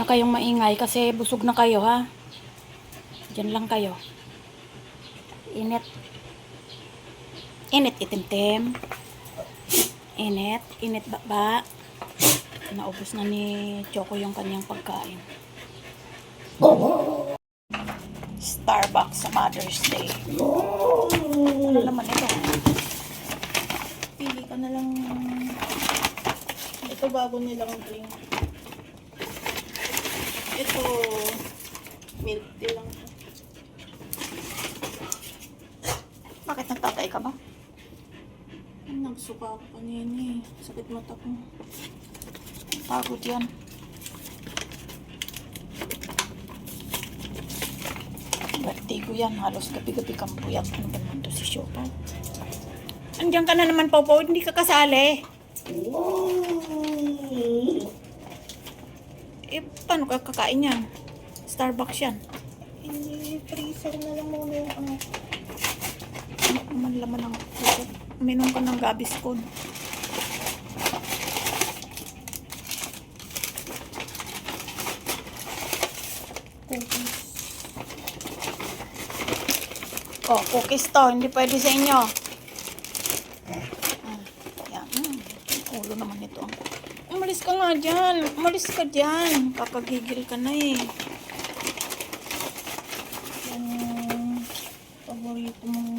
na kayong maingay kasi busog na kayo, ha? Diyan lang kayo. Init. Init itimtim. Init. Init ba? Naubos na ni Choco yung kanyang pagkain. Starbucks sa Mother's Day. Ano naman ito? Pili ka na lang. Ito bago nilang drink. Ito milk tea lang. Bakit nagtatay ka ba? Nagsuka ako kanina eh. Sakit mata ko. Pagod yan. Vertigo yan. Halos gabi-gabi kang puyat. Ano ba naman to si Shopa? Andiyan ka na naman, Pau. Hindi ka kasali. Eh, paano ka kakain yan? Starbucks yan. Freezer na lang muna yung ano. Ano naman laman ng puso? Uminom ka ng Gaviscon. Cookies. Oh, cookies to. Hindi pwede sa inyo. Yan. Ulo naman ito. Umalis ka nga dyan. Umalis ka dyan. Kakagigil ka na eh. Yan yung paborito mong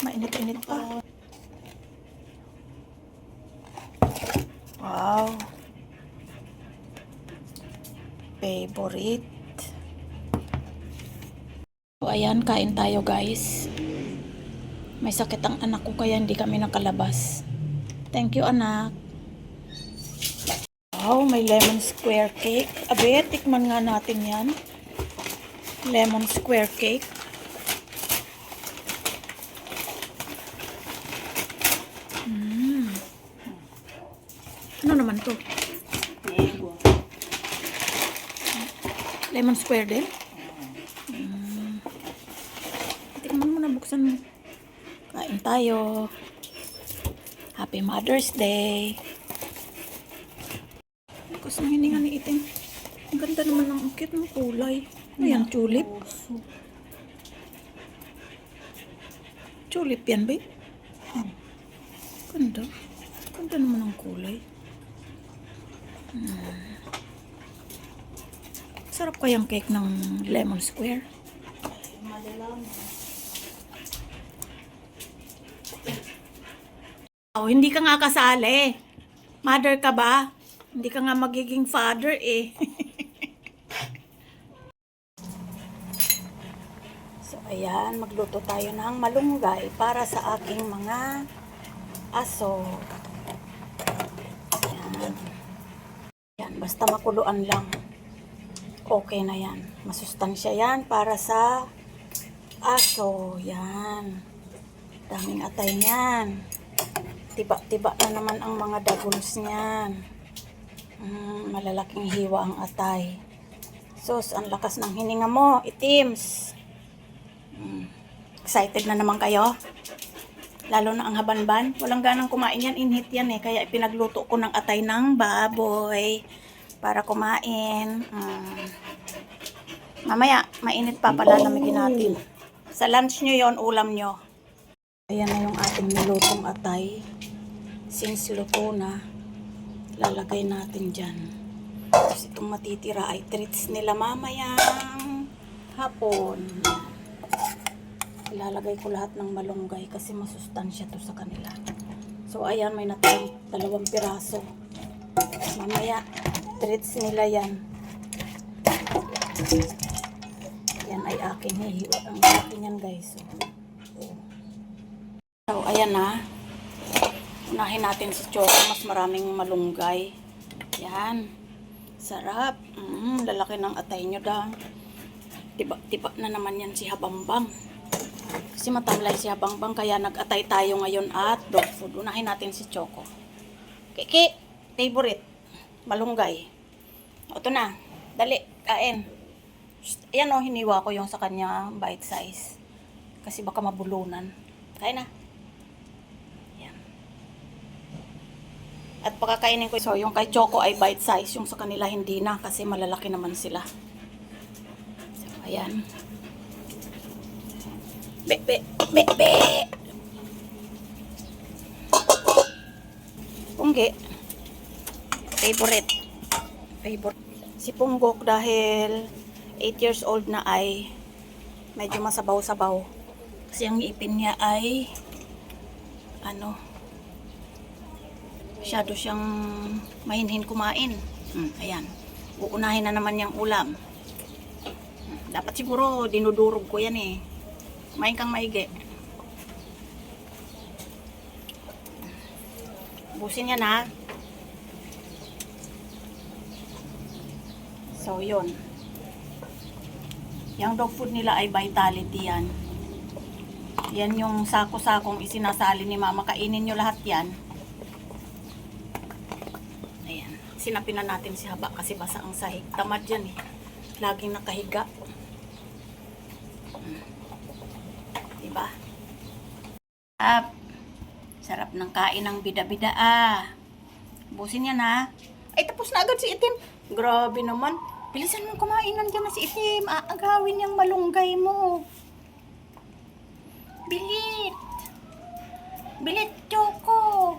Mainit-init pa. Wow. Favorite. So, ayan, kain tayo guys. May sakit ang anak ko kaya hindi kami nakalabas. Thank you, anak. Wow, may lemon square cake. Abe, tikman nga natin yan. Lemon square cake. Ano naman to? mango. Lemon square din? Tikman mo na, buksan mo. Kain tayo. Happy Mother's Day. Bukas ng hininga ni Itim. Ang ganda naman ng ukit ng kulay. Ayan, tulip. Tulip yan, ba? Ganda. Ganda naman ang kulay. Sarap kayang cake ng lemon square. Malalang. Oh, hindi ka nga kasali. Mother ka ba? Hindi ka nga magiging father eh. So, ayan. Magluto tayo ng malunggay para sa aking mga aso. Ayan. Ayan. Basta makuluan lang. Okay na yan. Masustansya yan para sa aso. Yan. Daming atay niyan. Tiba-tiba na naman ang mga daguls niyan. Malalaking hiwa ang atay. Sus, ang lakas ng hininga mo, Itims. Excited na naman kayo? Lalo na ang habanban. Walang ganang kumain yan, inhit yan eh. Kaya pinagluto ko ng atay ng baboy para kumain. Mamaya, mainit pa pala namigin natin. Sa lunch nyo yon, ulam nyo. Ayan na yung ating nilutong atay. Since luto na, lalagay natin dyan. Tapos itong matitira ay treats nila mamayang hapon. Ilalagay ko lahat ng malunggay kasi masustansya to sa kanila. So ayan, may natay 2 piraso. Mamaya, treats nila yan. Yan ay aking hihiwa. Ang akin yan guys. So ayan na. Unahin natin si Choco, mas maraming malunggay. Yan. Sarap. Lalaki ng atay nyo da. Tiba-tiba na naman yan si Habambang. Kasi matamlay si Habambang, kaya nag-atay tayo ngayon at dog food. Unahin natin si Choco. Kiki, favorite. Malunggay. O, ito na. Dali, kain. Ayan o, hiniwa ko yung sa kanya bite size. Kasi baka mabulunan. Kain na. At pakakainin ko. So, yung kay Choco ay bite size. Yung sa kanila hindi na kasi malalaki naman sila. So, ayan. Be, be, be, be. Punggi. Favorite. Si Punggok dahil 8 years old na ay medyo masabaw-sabaw. Kasi ang ipin niya ay masyado siyang mahinhin kumain. Ayan. Uunahin na naman yung ulam. Dapat siguro dinudurog ko yan eh. Kumain kang maigi. Busin yan ha. So yun. Yung dog food nila ay Vitality yan. Yan yung sako-sakong isinasali ni mama. Kainin nyo lahat yan. Ayan. Sinapin na natin si Haba kasi basa ang sahig. Tamad yan eh. Laging nakahiga. Diba? Sarap ng kain ng bida-bida ah. Busin yan ha. Ay tapos na agad si Itim. Grabe naman. Bilisan mo kumain, nandiyan na si Itim. Aagawin yung malunggay mo. Bilit. Bilit, Choco.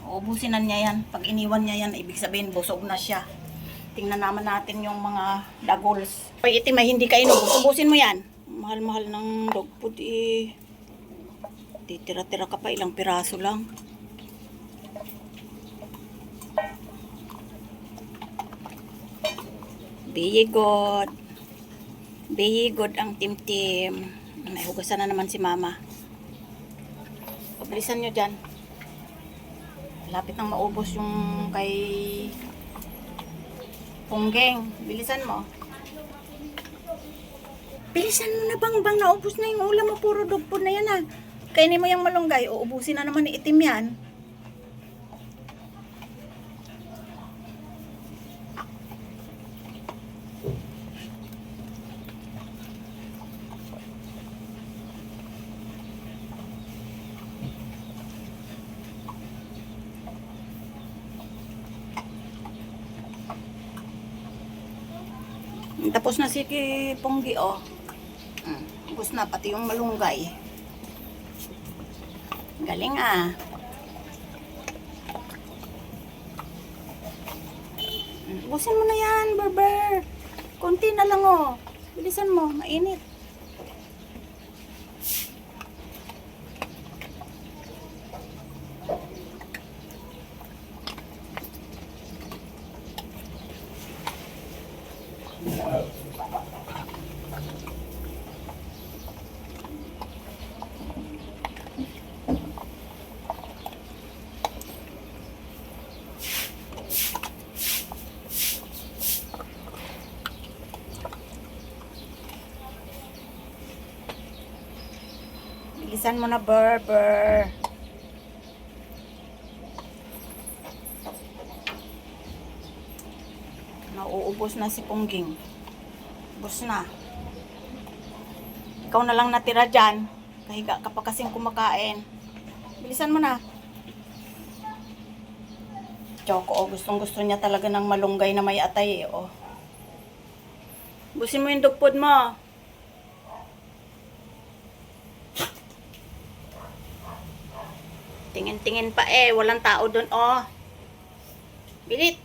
Ubusin na niya yan. Pag iniwan niya yan, ibig sabihin busog na siya. Tingnan naman natin yung mga dagols. Ay, Itim ay hindi ka inubos. Ubusin mo yan. Mahal-mahal ng dog food eh. Titira-tira ka pa, ilang piraso lang. Biyigod. Biyigod ang tim-tim. May hugasan na naman si mama. Pabilisan nyo dyan. Lapit nang maubos yung kay Punggeng. Bilisan mo. Bilisan mo na bang naubos na yung ulam mo. Puro dog food na yan ha. Kainin mo yung malunggay. Uubusin na naman ni Itim yan. Tapos na si Ponggi oh. Tapos na pati yung malunggay. Galing ah. Ubusin mo na yan, Berber. Konti na lang oh. Bilisan mo, mainit. Bilisan mo na, Berber. Nauubos na si Pungging. Ubos na. Ikaw na lang natira dyan. Kahiga ka pa kasing kumakain. Bilisan mo na. Choco, oh, gustong gusto niya talaga ng malunggay na may atay eh, oh. Ubusin mo yung dog food mo. Tingin-tingin pa eh. Walang tao doon, oh. Bilit.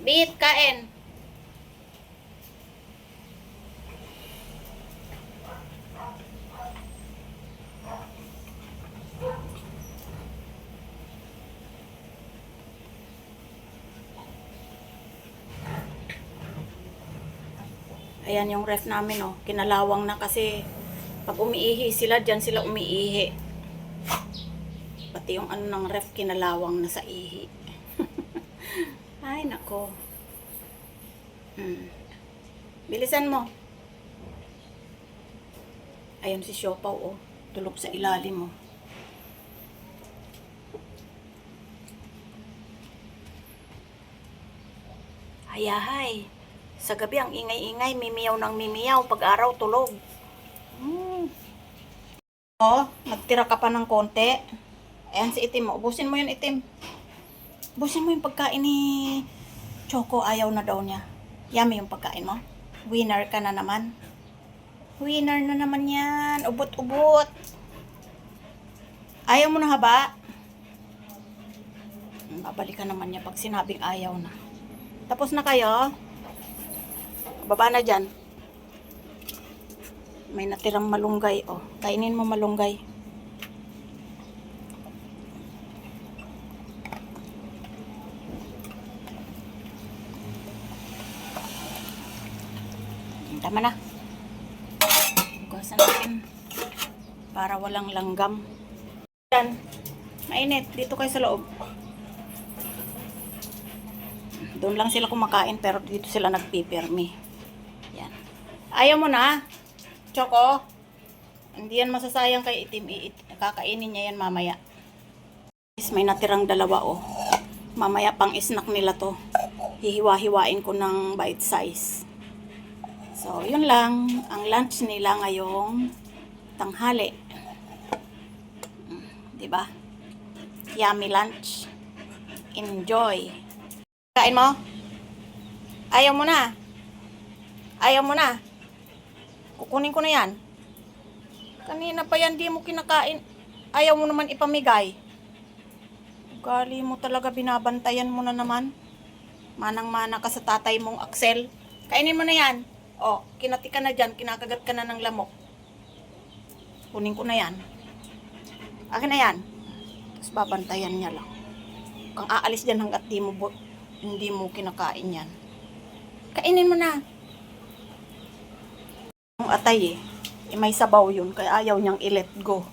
Bit, kain. Ayan yung ref namin, oh. Kinalawang na kasi pag umiihi sila, dyan sila umiihi. Pati yung ano ng ref, kinalawang na sa ihi. Ay, nako. Bilisan mo. Ayun si Siopaw, oh. Tulog sa ilalim, oh. Hayahay. Sa gabi ang ingay-ingay, mimiyaw ng mimiyaw. Pag araw, tulog. Oh, nagtira ka pa ng konti. Ayan si Itim. Ubusin mo yun, Itim. Ubusin mo yung pagkain ni Choco. Ayaw na daw niya. Yummy yung pagkain mo. Winner ka na naman. Winner na naman yan. Ubot-ubot. Ayaw mo na haba? Babalikan naman niya pag sinabing ayaw na. Tapos na kayo? Baba na dyan. May natirang malunggay, oh. Kainin mo malunggay. Tama na. Hugasan natin para walang langgam. Yan. Mainit. Dito kayo sa loob. Doon lang sila kumakain pero dito sila nagpipirmi. Yan. Ayaw mo na? Choco, hindi yan masasayang kay Itim. Kakainin niya yan mamaya. May natirang dalawa, oh. Mamaya pang snack nila to. Hihiwa-hiwain ko ng bite size. So, yun lang. Ang lunch nila ngayong tanghali. Diba? Yummy lunch. Enjoy. Kain mo? Ayaw mo na? Ayaw mo na? Kukunin ko na yan. Kanina pa yan, di mo kinakain. Ayaw mo naman ipamigay. Ugali mo talaga, binabantayan mo na naman. Manang-mana ka sa tatay mong Axel. Kainin mo na yan. O, kinati ka na dyan, kinakagat ka na ng lamok. Kunin ko na yan. Akin na yan. Tapos babantayan niya lang. Kung aalis dyan hanggat hindi mo kinakain yan. Kainin mo na. Yung atay may sabaw yun, kaya ayaw niyang i-let go.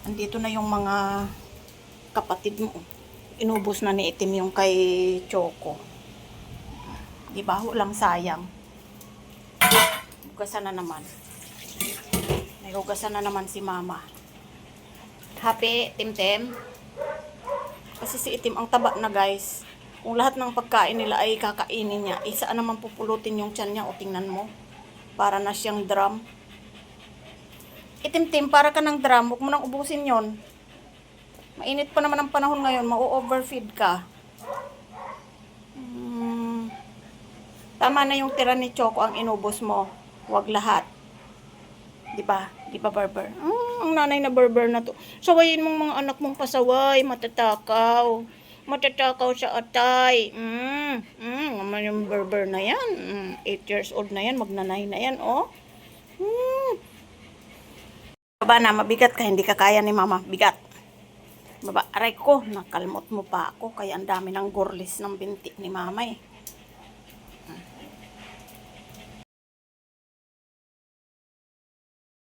Andito na yung mga kapatid mo. Inubos na ni Itim yung kay Choco. Diba? Walang sayang. Hugasan na naman. May hugasan na naman si Mama. Happy, Tim-Tim? Kasi si Itim ang taba na, guys. Kung lahat ng pagkain nila ay kakainin niya, isa naman pupulutin yung tiyan niya. O tingnan mo. Para na siyang drum. Itim-Tim, para ka ng drum. Huwag mo nang ubusin yon. Mainit pa naman ang panahon ngayon. Mau-overfeed ka. Tama na yung tira ni Choco ang inubos mo. Huwag lahat. Diba? Diba, Barber? Ang nanay na Barber na to. Sawayin mong mga anak mong pasaway. Matatakaw. Matatakaw sa atay. Naman yung Barber na yan. 8 years old na yan. Magnanay na yan, oh. Baba na, mabigat ka. Hindi ka kaya ni Mama. Bigat. Baba, aray ko. Nakalmot mo pa ako. Kaya ang dami ng gorlis ng binti ni Mama, eh.